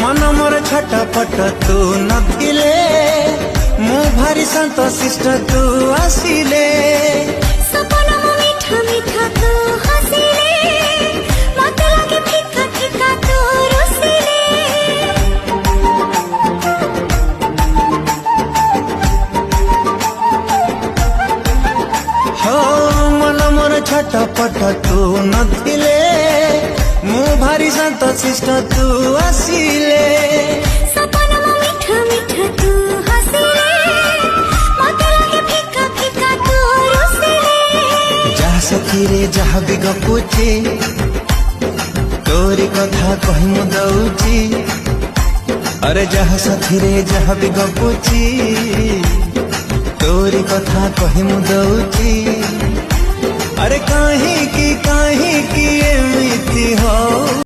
मन मोर छटपट तू नथिले मु भारी शांत शिष्ट तू आसिले सपन मीठा मीठा तू हसिले मत लगे फीका फीका तू रुसिले हो मन मोर छटपट तू नथिले मु भारी शांत शिष्ट तू आसिले सपन मीठा मीठा तू हसिले मत लगे फीका फीका तू रुसिले जहा सखी रे जहा भी गपुची तोरी कथा कही मु दउची अरे जहा सखी रे जहा भी गपुची तोरी कथा कही मु दउची अरे काहे की एमिति हो।